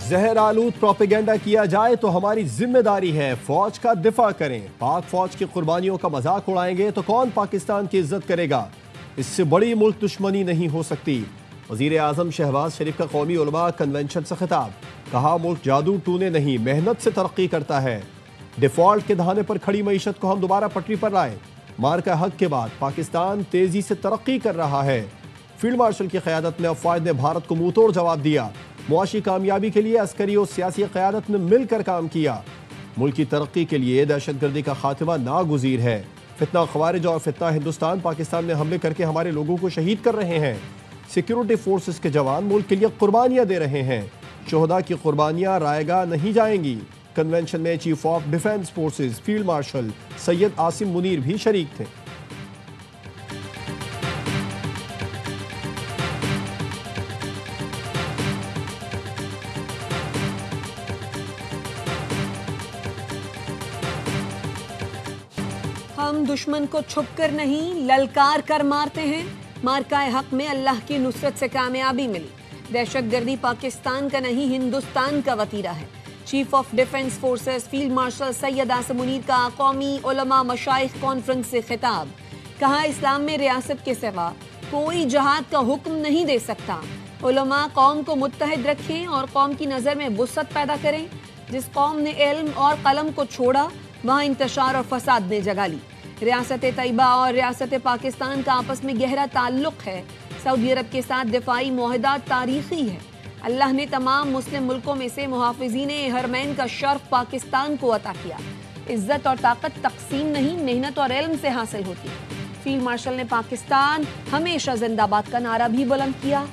زہر آلود پروپیگنڈا کیا جائے تو ہماری ذمہ داری ہے فوج کا دفاع کریں. پاک فوج کی قربانیوں کا مذاق اڑائیں گے تو کون پاکستان کی عزت کرے گا؟ اس سے بڑی ملک دشمنی نہیں ہو سکتی. وزیر اعظم شہباز شریف کا قومی علماء کنونشن سے خطاب. کہا ملک جادو ٹونے نہیں محنت سے ترقی کرتا ہے. ڈیفالٹ کے دہانے پر کھڑی معیشت کو ہم دوبارہ پٹری پر لائیں. مارکا حق کے بعد پاکستان تیزی سے ترقی کر رہا ہے. فیلڈ مارشل کی قیادت میں افواج نے بھارت کو منہ توڑ جواب دیا. معاشی کامیابی کے لیے عسکری اور سیاسی قیادت نے مل کر کام کیا. ملک کی ترقی کے لیے دہشت گردی کا خاتمہ ناگزیر ہے. فتنہ خوارج اور فتنہ ہندوستان پاکستان میں حملے کر کے ہمارے لوگوں کو شہید کر رہے ہیں. سیکیورٹی فورسز کے جوان ملک کے لیے قربانیاں دے رہے ہیں. شہداء کی قربانیاں رائے گاہ نہیں جائیں گی. کنونشن میں chief of defence forces field marshal Syed Asim Munir بھی شریک تھے. ہم دشمن کو چھپ کر نہیں للکار کر مارتے ہیں. مارکہ حق میں اللہ کی نصرت سے کامیابی ملی. دہشت گردی پاکستان کا نہیں ہندوستان کا وتیرہ ہے. Chief of defence forces field marshal Syed Asim Munir کا قومی علماء مشائخ کانفرنس سے خطاب. کہا اسلام میں ریاست کے سوا کوئی جہاد کا حکم نہیں دے سکتا. علماء قوم کو متحد رکھیں اور قوم کی نظر میں وسعت پیدا کریں. جس قوم نے علم اور قلم کو چھوڑا وہاں انتشار اور فساد نے جگہ لی. ریاست طیبہ اور ریاست پاکستان کا آپس میں گہرا تعلق ہے. سعودی عرب کے ساتھ دفاعی معاہدات تاریخی ہے. اللہ نے تمام مسلم ملکوں میں سے محافظین حرمین کا شرف پاکستان کو عطا کیا. عزت اور طاقت تقسیم نہیں محنت اور علم سے حاصل ہوتی. فیلڈ مارشل نے پاکستان ہمیشہ زندہ باد کا نعرہ بھی بلند کیا.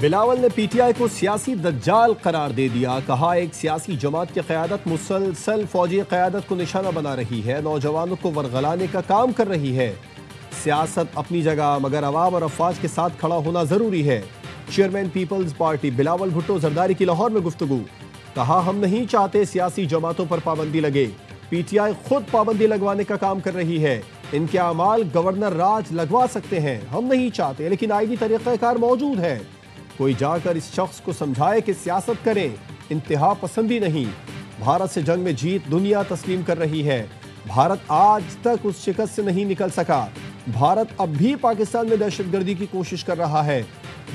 بلاول نے پی ٹی آئی کو سیاسی دجال قرار دے دیا. کہا ایک سیاسی جماعت کی قیادت مسلسل فوجی قیادت کو نشانہ بنا رہی ہے. نوجوانوں کو ورغلانے کا کام کر رہی ہے. سیاست اپنی جگہ مگر عوام اور افواج کے ساتھ کھڑا ہونا ضروری ہے. چیئرمین پیپلز پارٹی بلاول بھٹو زرداری کی لاہور میں گفتگو. کہا ہم نہیں چاہتے سیاسی جماعتوں پر پابندی لگے. پی ٹی آئی خود پابندی لگوانے کا کام کر رہی ہے. ان کے اعمال گورنر راج لگوا سکتے ہیں. ہم نہیں چاہتے لیکن آئینی طریقہ کار موجود ہے. کوئی جا کر اس شخص کو سمجھائے کہ سیاست کریں انتہا پسندی نہیں. بھارت سے جنگ میں جیت دنیا تسلیم کر رہی ہے. بھارت آج تک اس شکست سے نہیں نکل سکا. بھارت اب بھی پاکستان میں دہشت گردی کی کوشش کر رہا ہے.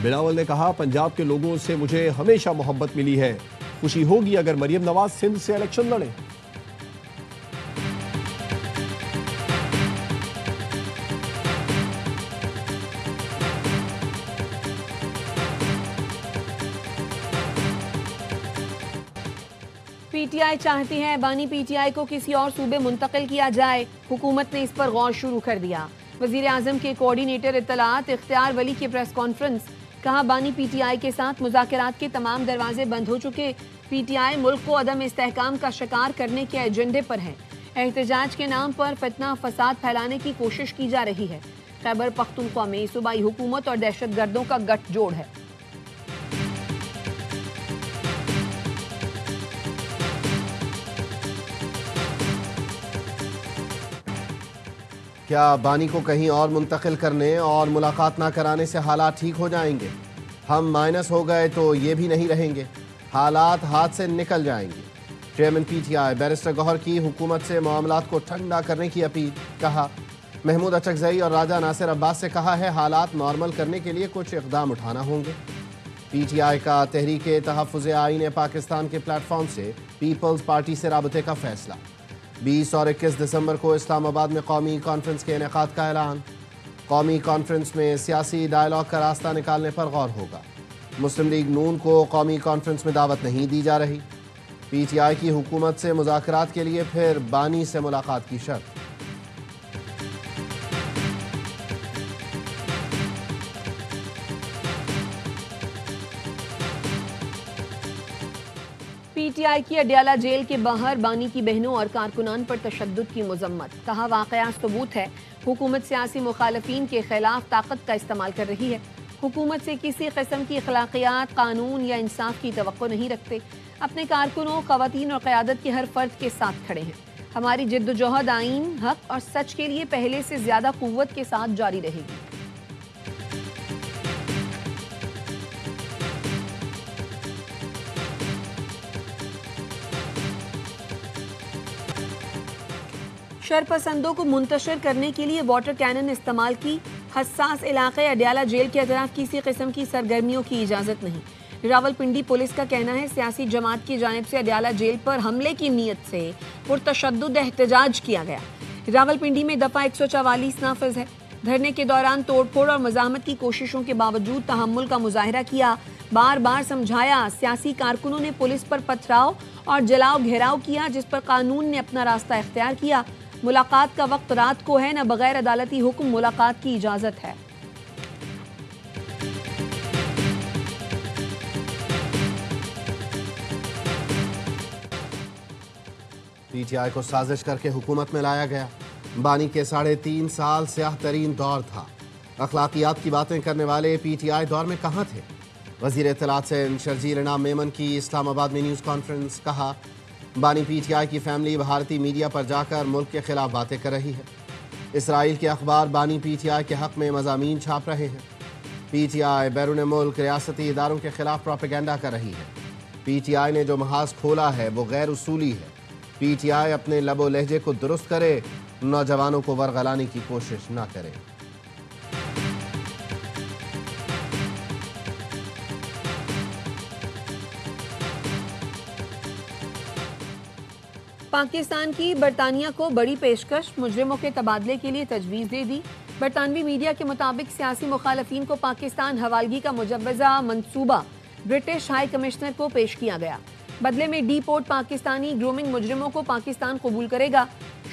بلاول نے کہا پنجاب کے لوگوں سے مجھے ہمیشہ محبت ملی ہے. خوشی ہوگی اگر مریم نواز سندھ سے الیکشن لڑیں. پی ٹی آئی چاہتی ہے بانی پی ٹی آئی کو کسی اور صوبے منتقل کیا جائے. حکومت نے اس پر غور شروع کر دیا. وزیر اعظم کے کوارڈینیٹر اطلاعات اختیار ولی کی پریس کانفرنس. کہا بانی پی ٹی آئی کے ساتھ مذاکرات کے تمام دروازے بند ہو چکے. پی ٹی آئی ملک کو عدم استحکام کا شکار کرنے کے ایجنڈے پر ہے. احتجاج کے نام پر فتنہ فساد پھیلانے کی کوشش کی جا رہی ہے. خیبر پختونخوا میں صوبائی حکومت اور دہشت گردوں کا گٹھ جوڑ ہے. کیا بانی کو کہیں اور منتقل کرنے اور ملاقات نہ کرانے سے حالات ٹھیک ہو جائیں گے؟ ہم مائنس ہو گئے تو یہ بھی نہیں رہیں گے. حالات ہاتھ سے نکل جائیں گے. Chairman P T I barrister Gohar کی حکومت سے معاملات کو ٹھنڈا کرنے کی اپیل. کہا محمود اچکزئی اور راجہ ناصر عباس سے کہا ہے حالات نارمل کرنے کے لیے کچھ اقدام اٹھانا ہوں گے. پی ٹی آئی کا تحریک تحفظ آئین پاکستان کے پلیٹ فارم سے پیپلز پارٹی سے رابطے کا فیصلہ. 20 اور 21 دسمبر کو اسلام آباد میں قومی کانفرنس کے انعقاد کا اعلان. قومی کانفرنس میں سیاسی ڈائیلاگ کا راستہ نکالنے پر غور ہوگا. مسلم لیگ نون کو قومی کانفرنس میں دعوت نہیں دی جا رہی. پی ٹی آئی کی حکومت سے مذاکرات کے لیے پھر بانی سے ملاقات کی شرط. پی ٹی آئی کی اڈیالہ جیل کے باہر بانی کی بہنوں اور کارکنان پر تشدد کی مذمت. کہا واقعہ ثبوت ہے حکومت سیاسی مخالفین کے خلاف طاقت کا استعمال کر رہی ہے. حکومت سے کسی قسم کی اخلاقیات قانون یا انصاف کی توقع نہیں رکھتے. اپنے کارکنوں خواتین اور قیادت کے ہر فرد کے ساتھ کھڑے ہیں. ہماری جدوجہد آئین، حق اور سچ کے لیے پہلے سے زیادہ قوت کے ساتھ جاری رہے گی۔ شرپسندوں کو منتشر کرنے کے لیے واٹر کینن استعمال کی، حساس علاقے اڈیالہ جیل کے اطراف کسی قسم کی سرگرمیوں کی اجازت نہیں۔ راولپنڈی پولیس کا کہنا ہے سیاسی جماعت کی جانب سے اڈیالہ جیل پر حملے کی نیت سے پرتشدد احتجاج کیا گیا۔ راولپنڈی میں دفعہ 144 نافذ ہے۔ دھرنے کے دوران توڑ پھوڑ اور مزاحمت کی کوششوں کے باوجود تحمل کا مظاہرہ کیا، بار بار سمجھایا۔ سیاسی کارکنوں نے پولیس پر پتھراؤ اور جلاؤ گھیراؤ کیا، جس پر قانون نے اپنا راستہ اختیار کیا۔ ملاقات کا وقت رات کو ہے، نہ بغیر عدالتی حکم ملاقات کی اجازت ہے۔ پی ٹی آئی کو سازش کر کے حکومت میں لایا گیا۔ بانی کے 3.5 سال سیاہ ترین دور تھا۔ اخلاقیات کی باتیں کرنے والے پی ٹی آئی دور میں کہاں تھے؟ وزیر اطلاعات شرجیل انعام میمن کی اسلام آباد میں نیوز کانفرنس۔ کہا بانی پی ٹی آئی کی فیملی بھارتی میڈیا پر جا کر ملک کے خلاف باتیں کر رہی ہے۔ اسرائیل کے اخبار بانی پی ٹی آئی کے حق میں مضامین چھاپ رہے ہیں۔ پی ٹی آئی بیرون ملک ریاستی اداروں کے خلاف پروپیگنڈا کر رہی ہے۔ پی ٹی آئی نے جو محاذ کھولا ہے وہ غیر اصولی ہے۔ پی ٹی آئی اپنے لب و لہجے کو درست کرے، نوجوانوں کو ورغلانے کی کوشش نہ کرے۔ پاکستان کی برطانیہ کو بڑی پیشکش، مجرموں کے تبادلے کے لیے تجویز دے دی۔ برطانوی میڈیا کے مطابق سیاسی مخالفین کو پاکستان حوالگی کا مجوزہ منصوبہ برٹش ہائی کمشنر کو پیش کیا گیا۔ بدلے میں ڈی پورٹ پاکستانی گرومنگ مجرموں کو پاکستان قبول کرے گا۔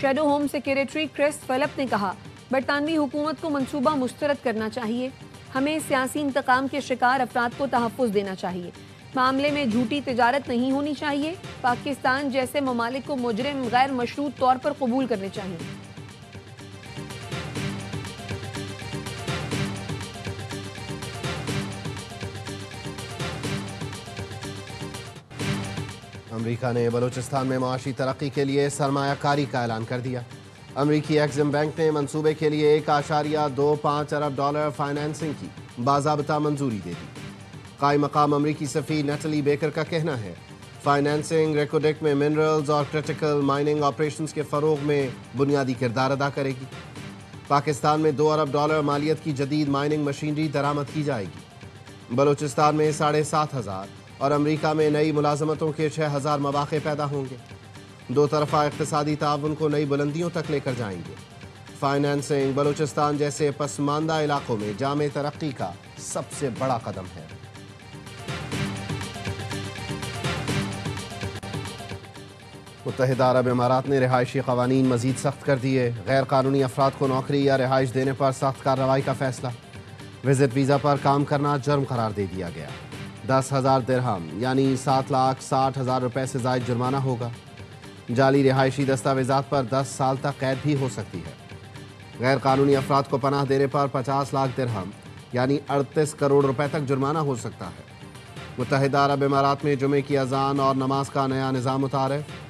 شیڈو ہوم سیکریٹری کرس فلپ نے کہا برطانوی حکومت کو منصوبہ مسترد کرنا چاہیے۔ ہمیں سیاسی انتقام کے شکار افراد کو تحفظ دینا چاہیے۔ معاملے میں جھوٹی تجارت نہیں ہونی چاہیے۔ پاکستان جیسے ممالک کو مجرم غیر مشروط طور پر قبول کرنے چاہیے۔ امریکہ نے بلوچستان میں معاشی ترقی کے لیے سرمایہ کاری کا اعلان کر دیا۔ امریکی ایگزم بینک نے منصوبے کے لیے $1.25 ارب فائنانسنگ کی باضابطہ منظوری دے دی۔ قائم مقام امریکی سفیر نیٹلی بیکر کا کہنا ہے فائنانسنگ ریکوڈک میں منرلز اور کرٹیکل مائننگ آپریشنز کے فروغ میں بنیادی کردار ادا کرے گی۔ پاکستان میں $2 ارب مالیت کی جدید مائننگ مشینری درآمد کی جائے گی۔ بلوچستان میں 7,500 اور امریکہ میں نئی ملازمتوں کے 6,000 مواقع پیدا ہوں گے۔ دو طرفہ اقتصادی تعاون کو نئی بلندیوں تک لے کر جائیں گے۔ فائنانسنگ بلوچستان جیسے پسماندہ علاقوں میں جامع ترقی کا سب سے بڑا قدم ہے۔ متحدہ عرب امارات نے رہائشی قوانین مزید سخت کر دیے۔ غیر قانونی افراد کو نوکری یا رہائش دینے پر سخت کارروائی کا فیصلہ۔ وزٹ ویزا پر کام کرنا جرم قرار دے دیا گیا۔ 10,000 درہم یعنی 7,60,000 روپے سے زائد جرمانہ ہوگا۔ جعلی رہائشی دستاویزات پر 10 سال تک قید بھی ہو سکتی ہے۔ غیر قانونی افراد کو پناہ دینے پر 50 لاکھ درہم یعنی 38 کروڑ روپے تک جرمانہ ہو سکتا ہے۔ متحدہ عرب امارات میں جمعے کی اذان اور نماز کا نیا نظام متعارف۔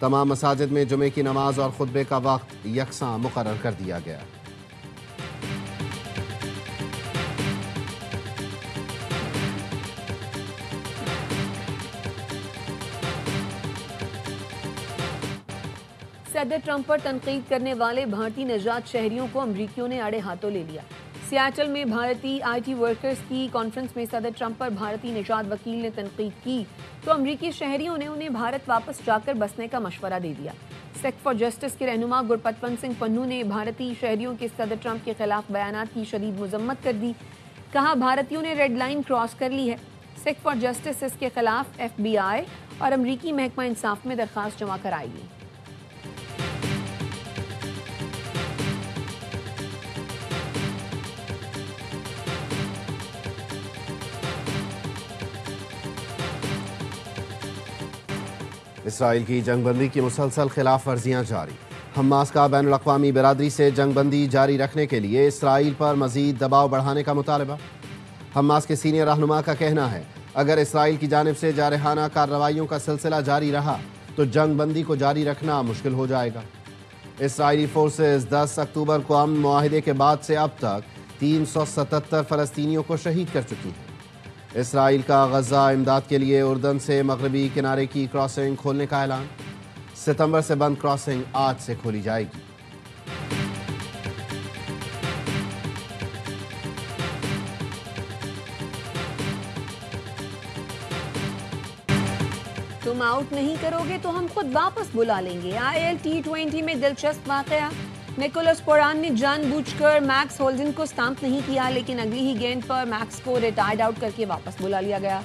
تمام مساجد میں جمعے کی نماز اور خطبے کا وقت یکساں مقرر کر دیا گیا۔ صدر ٹرمپ پر تنقید کرنے والے بھارتی نژاد شہریوں کو امریکیوں نے آڑے ہاتھوں لے لیا۔ سیاٹل میں بھارتی آئی ٹی ورکرز کی کانفرنس میں صدر ٹرمپ پر بھارتی نژاد وکیل نے تنقید کی تو امریکی شہریوں نے انہیں بھارت واپس جا کر بسنے کا مشورہ دے دیا۔ سیک فار جسٹس کے رہنما گرپتون سنگھ پنو نے بھارتی شہریوں کے صدر ٹرمپ کے خلاف بیانات کی شدید مذمت کر دی۔ کہا بھارتیوں نے ریڈ لائن کراس کر لی ہے۔ سیک فار جسٹس اس کے خلاف FBI اور امریکی محکمہ انصاف میں درخواست جمع کرائے گی۔ اسرائیل کی جنگ بندی کی مسلسل خلاف ورزیاں جاری۔ حماس کا بین الاقوامی برادری سے جنگ بندی جاری رکھنے کے لیے اسرائیل پر مزید دباؤ بڑھانے کا مطالبہ۔ حماس کے سینئر رہنما کا کہنا ہے اگر اسرائیل کی جانب سے جارحانہ کارروائیوں کا سلسلہ جاری رہا تو جنگ بندی کو جاری رکھنا مشکل ہو جائے گا۔ اسرائیلی فورسز 10 اکتوبر کو امن معاہدے کے بعد سے اب تک 377 فلسطینیوں کو شہید کر چکی ہے۔ اسرائیل کا غزہ امداد کے لیے اردن سے مغربی کنارے کی کراسنگ کھولنے کا اعلان۔ ستمبر سے بند کراسنگ آج سے کھولی جائے گی۔ تم آؤٹ نہیں کرو گے تو ہم خود واپس بلا لیں گے۔ IL T20 میں دلچسپ واقعہ، نکولس پوران نے جان بوجھ کر میکس ہولڈن کو سٹامپ نہیں کیا، لیکن اگلی ہی گیند پر میکس کو ریٹائرڈ آؤٹ کر کے واپس بلا لیا گیا۔